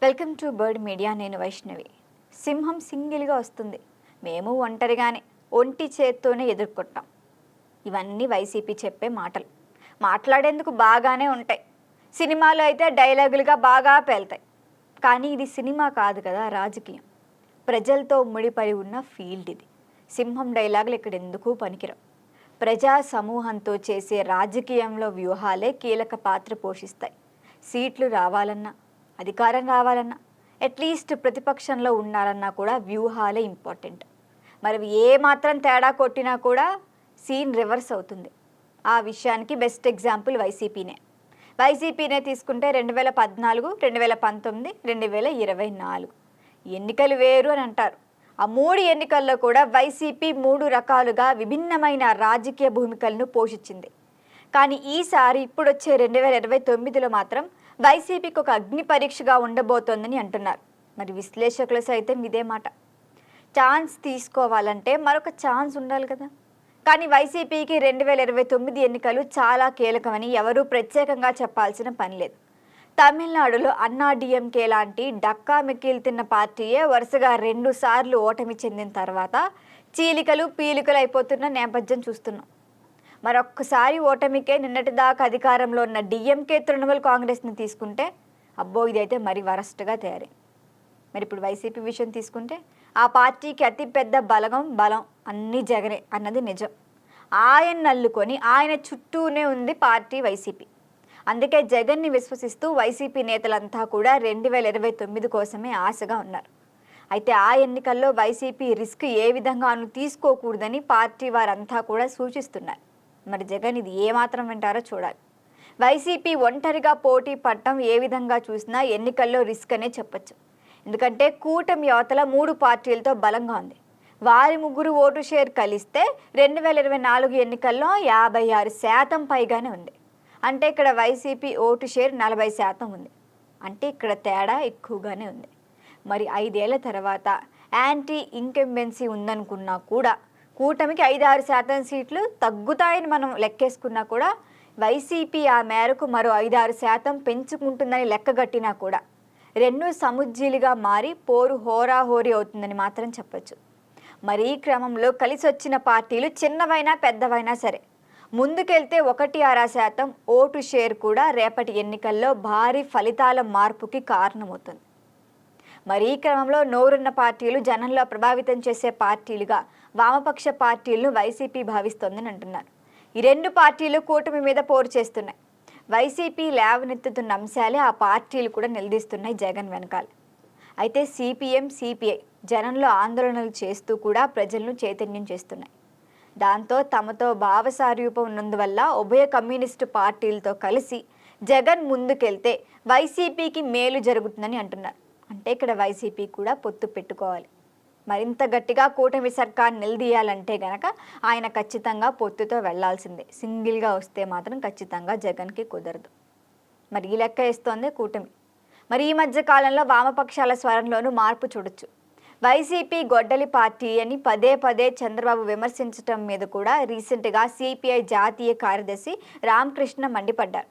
Welcome to bird media. నేను వైష్ణవి. సింహం సింగిల్గా వస్తుంది, మేము ఒంటరిగానే ఒంటి చేత్తోనే ఎదుర్కొంటాం. ఇవన్నీ వైసీపీ చెప్పే మాటలు. మాట్లాడేందుకు బాగానే ఉంటాయి, సినిమాలో అయితే డైలాగులుగా బాగా పేలుతాయి. కానీ ఇది సినిమా కాదు కదా, రాజకీయం. ప్రజలతో ముడిపడి ఉన్న ఫీల్డ్ ఇది. సింహం డైలాగులు ఇక్కడ ఎందుకు పనికిరావు. ప్రజా సమూహంతో చేసే రాజకీయంలో వ్యూహాలే కీలక పాత్ర పోషిస్తాయి. సీట్లు రావాలన్నా, అధికారం రావాలన్నా, అట్లీస్ట్ ప్రతిపక్షంలో ఉండాలన్నా కూడా వ్యూహాలే ఇంపార్టెంట్. మరి ఏ మాత్రం తేడా కొట్టినా కూడా సీన్ రివర్స్ అవుతుంది. ఆ విషయానికి బెస్ట్ ఎగ్జాంపుల్ వైసీపీనే తీసుకుంటే 2014, 2019, 2024 ఎన్నికలు వేరు అని అంటారు. ఆ 3 ఎన్నికల్లో కూడా వైసీపీ 3 రకాలుగా విభిన్నమైన రాజకీయ భూమికలను పోషించింది. కానీ ఈసారి ఇప్పుడు వచ్చే 2029లో మాత్రం వైసీపీకి ఒక అగ్ని పరీక్షగా ఉండబోతోందని అంటున్నారు. మరి విశ్లేషకులు సైతం ఇదే మాట. ఛాన్స్ తీసుకోవాలంటే మరొక ఛాన్స్ ఉండాలి కదా. కానీ వైసీపీకి 2029 ఎన్నికలు చాలా కీలకమని ఎవరూ ప్రత్యేకంగా చెప్పాల్సిన పని లేదు. తమిళనాడులో అన్నాడీఎంకే లాంటి డక్కా మిక్కిలు తిన్న పార్టీయే వరుసగా 2 సార్లు ఓటమి చెందిన తర్వాత చీలికలు పీలికలు అయిపోతున్న నేపథ్యం చూస్తున్నాం. మరొక్కసారి ఓటమికే నిన్నటిదాకా అధికారంలో ఉన్న డిఎంకే తృణమూల్ కాంగ్రెస్ని తీసుకుంటే అబ్బో ఇదైతే మరి వరస్ట్గా తయారైంది. మరి ఇప్పుడు వైసీపీ విషయం తీసుకుంటే ఆ పార్టీకి అతిపెద్ద బలం అన్నీ జగనే అన్నది నిజం. ఆయన నల్లుకొని ఆయన చుట్టూనే ఉంది పార్టీ వైసీపీ. అందుకే జగన్ని విశ్వసిస్తూ వైసీపీ నేతలంతా కూడా 2029 కోసమే ఆశగా ఉన్నారు. అయితే ఆ ఎన్నికల్లో వైసీపీ రిస్క్ ఏ విధంగానూ తీసుకోకూడదని పార్టీ వారంతా కూడా సూచిస్తున్నారు. మరి జగన్ ఇది ఏమాత్రం వింటారో చూడాలి. వైసీపీ ఒంటరిగా పోటీ పడటం ఏ విధంగా చూసినా ఎన్నికల్లో రిస్క్ అనే చెప్పచ్చు. ఎందుకంటే కూటమి యువతల 3 పార్టీలతో బలంగా ఉంది. వారి 3 ఓటు షేర్ కలిస్తే 2024 ఎన్నికల్లో 56% పైగానే ఉంది. అంటే ఇక్కడ వైసీపీ ఓటు షేర్ 40% ఉంది. అంటే ఇక్కడ తేడా ఎక్కువగానే ఉంది. మరి 5 ఏళ్ల తర్వాత యాంటీ ఇంకంబెన్సీ ఉందనుకున్నా కూడా కూటమికి 5-6% సీట్లు తగ్గుతాయని మనం లెక్కేసుకున్నా కూడా వైసీపీ ఆ మేరకు మరో 5-6% పెంచుకుంటుందని లెక్కగట్టినా కూడా 2 సముజ్జీలుగా మారి పోరు హోరాహోరీ అవుతుందని మాత్రం చెప్పచ్చు. మరి ఈ క్రమంలో కలిసి వచ్చిన పార్టీలు చిన్నవైనా పెద్దవైనా సరే ముందుకెళ్తే 1-6% ఓటు షేర్ కూడా రేపటి ఎన్నికల్లో భారీ ఫలితాల మార్పుకి కారణమవుతుంది. మరి ఈ క్రమంలో నోరున్న పార్టీలు జనంలో ప్రభావితం చేసే పార్టీలుగా వామపక్ష పార్టీలను వైసీపీ భావిస్తోందని అంటున్నారు. ఈ 2 పార్టీలు కూటమి మీద పోరు చేస్తున్నాయి. వైసీపీ లేవనెత్తుతున్న అంశాలే ఆ పార్టీలు కూడా నిలదీస్తున్నాయి జగన్ వెనకాల. అయితే సిపిఎం, సిపిఐ జనంలో ఆందోళనలు చేస్తూ కూడా ప్రజలను చైతన్యం చేస్తున్నాయి. దాంతో తమతో భావసారూపం ఉన్నందువల్ల ఉభయ కమ్యూనిస్టు పార్టీలతో కలిసి జగన్ ముందుకెళ్తే వైసీపీకి మేలు జరుగుతుందని అంటున్నారు. అంటే ఇక్కడ వైసీపీ కూడా పొత్తు పెట్టుకోవాలి. మరింత గట్టిగా కూటమి సర్కార్ నిలదీయాలంటే గనక ఆయన ఖచ్చితంగా పొత్తుతో వెళ్లాల్సిందే. సింగిల్గా వస్తే మాత్రం ఖచ్చితంగా జగన్కి కుదరదు. మరి ఈ లెక్క వేస్తోంది కూటమి. మరి ఈ మధ్య కాలంలో వామపక్షాల స్వరంలోనూ మార్పు చూడొచ్చు. వైసీపీ గొడ్డలి పార్టీ అని పదే చంద్రబాబు విమర్శించడం మీద కూడా రీసెంట్గా సిపిఐ జాతీయ కార్యదర్శి రామకృష్ణ మండిపడ్డారు.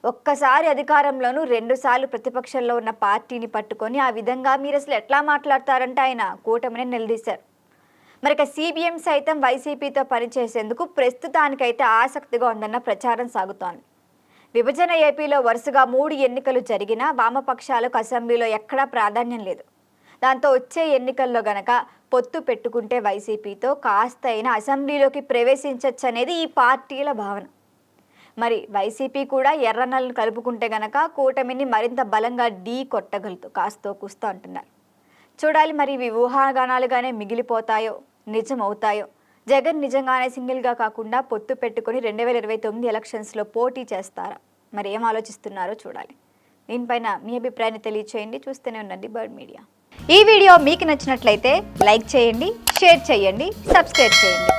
ఒక్కసారి అధికారంలోనూ 2 సార్లు ప్రతిపక్షంలో ఉన్న పార్టీని పట్టుకొని ఆ విధంగా మీరు అసలు ఎట్లా మాట్లాడతారంటే ఆయన కూటమిని నిలదీశారు. మరి సిపిఎం సైతం వైసీపీతో పనిచేసేందుకు ప్రస్తుతానికైతే ఆసక్తిగా ఉందన్న ప్రచారం సాగుతోంది. విభజన ఏపీలో వరుసగా 3 ఎన్నికలు జరిగినా వామపక్షాలకు అసెంబ్లీలో ఎక్కడా ప్రాధాన్యం లేదు. దాంతో వచ్చే ఎన్నికల్లో గనక పొత్తు పెట్టుకుంటే వైసీపీతో కాస్త అయినా అసెంబ్లీలోకి ప్రవేశించవచ్చు అనేది ఈ పార్టీల భావన. మరి వైసీపీ కూడా ఎర్రనలను కలుపుకుంటే గనక కూటమిని మరింత బలంగా ఢీ కొట్టగలదు కాస్తో కూస్తో అంటున్నారు. చూడాలి మరి ఇవి ఊహాగానాలుగానే మిగిలిపోతాయో నిజమవుతాయో. జగన్ నిజంగానే సింగిల్గా కాకుండా పొత్తు పెట్టుకొని 2029 ఎలక్షన్స్లో పోటీ చేస్తారా? మరి ఏం ఆలోచిస్తున్నారో చూడాలి. దీనిపైన మీ అభిప్రాయాన్ని తెలియచేయండి. చూస్తూనే ఉండండి బర్డ్ మీడియా. ఈ వీడియో మీకు నచ్చినట్లయితే లైక్ చేయండి, షేర్ చేయండి, సబ్స్క్రైబ్ చేయండి.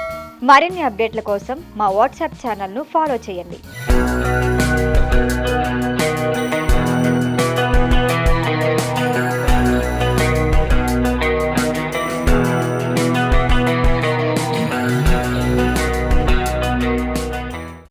మరిన్ని అప్డేట్ల కోసం మా వాట్సాప్ ఛానల్ను ఫాలో చేయండి.